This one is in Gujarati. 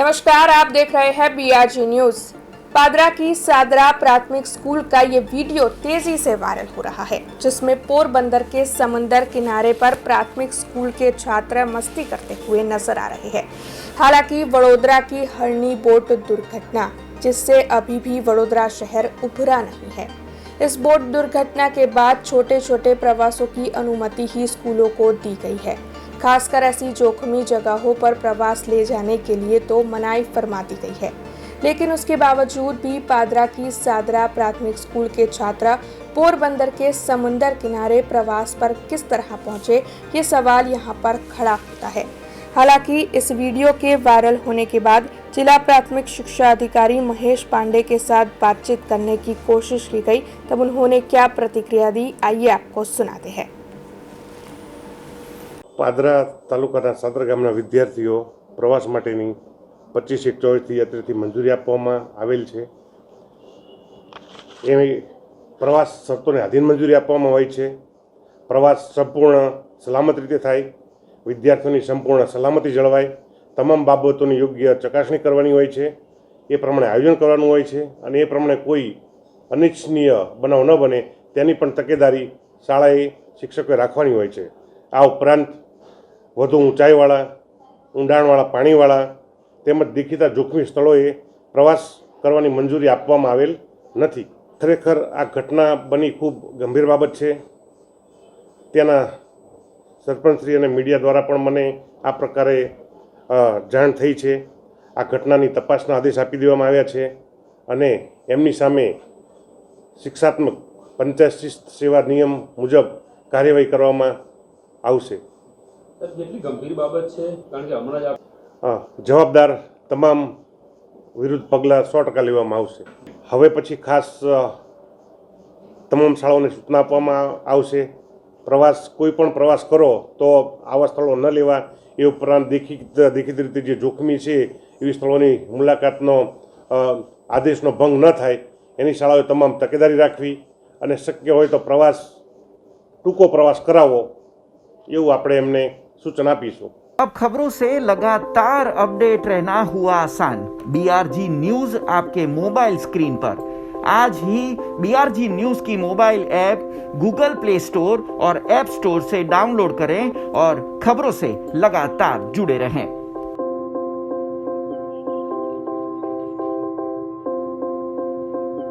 नमस्कार, आप देख रहे हैं बीआरजी न्यूज। पादरा की सादरा प्राथमिक स्कूल का ये वीडियो तेजी से वायरल हो रहा है, जिसमें पोरबंदर के समंदर किनारे पर प्राथमिक स्कूल के छात्र मस्ती करते हुए नजर आ रहे हैं। हालांकि वडोदरा की हरणी बोट दुर्घटना, जिससे अभी भी वडोदरा शहर उभरा नहीं है। इस बोट दुर्घटना के बाद छोटे छोटे प्रवासों की अनुमति ही स्कूलों को दी गई है। खासकर ऐसी जोखिमी जगहों पर प्रवास ले जाने के लिए तो मनाही फरमा दी गई है, लेकिन उसके बावजूद भी पादरा की सादरा प्राथमिक स्कूल के छात्र पोरबंदर के समुंदर किनारे प्रवास पर किस तरह पहुंचे, ये सवाल यहां पर खड़ा होता है। हालांकि इस वीडियो के वायरल होने के बाद जिला प्राथमिक शिक्षा अधिकारी महेश पांडे के साथ बातचीत करने की कोशिश की गई, तब उन्होंने क्या प्रतिक्रिया दी, आइए आपको सुनाते हैं। પાદરા તાલુકાના સાદરા ગામના વિદ્યાર્થીઓ પ્રવાસ માટેની 25/1/24 અત્રેથી મંજૂરી આપવામાં આવેલ છે। એ પ્રવાસ શરતોને આધીન મંજૂરી આપવામાં હોય છે। પ્રવાસ સંપૂર્ણ સલામત રીતે થાય, વિદ્યાર્થીઓની સંપૂર્ણ સલામતી જળવાય, તમામ બાબતોની યોગ્ય ચકાસણી કરવાની હોય છે। એ પ્રમાણે આયોજન કરવાનું હોય છે અને એ પ્રમાણે કોઈ અનિચ્છનીય બનાવ ન બને તેની પણ તકેદારી શાળાએ શિક્ષકોએ રાખવાની હોય છે। આ ઉપરાંત વધુ ઊંચાઈવાળા, ઊંડાણવાળા પાણીવાળા તેમજ દેખીતા જોખમી સ્થળોએ પ્રવાસ કરવાની મંજૂરી આપવામાં આવેલ નથી। ખરેખર આ ઘટના બની ખૂબ ગંભીર બાબત છે। ત્યાંના સરપંચશ્રી અને મીડિયા દ્વારા પણ મને આ પ્રકારે જાણ થઈ છે। આ ઘટનાની તપાસના આદેશ આપી દેવામાં આવ્યા છે અને એમની સામે શિક્ષાત્મક પંચાયત શિસ્ત સેવા નિયમ મુજબ કાર્યવાહી કરવામાં આવશે। કેટલી ગંભીર બાબત છે, કારણ કે હમણાં જ જવાબદાર તમામ વિરુદ્ધ પગલાં 100% લેવામાં આવશે। હવે પછી ખાસ તમામ શાળાઓને સૂચના આપવામાં આવશે, કોઈ પણ પ્રવાસ કરો તો આવા સ્થળો ન લેવા। એ ઉપરાંત દેખીતી રીતે જે જોખમી છે એવી સ્થળોની મુલાકાતનો આદેશનો ભંગ ન થાય એની શાળાઓએ તમામ તકેદારી રાખવી અને શક્ય હોય તો ટૂંકો પ્રવાસ કરાવો એવું આપણે એમને सूचना આપીશું। अब खबरों से लगातार अपडेट रहना हुआ आसान। बीआरजी न्यूज आपके मोबाइल स्क्रीन पर। आज ही बीआरजी न्यूज की mobile app Google play store और ऐप स्टोर से डाउनलोड करें और खबरों से लगातार जुड़े रहें।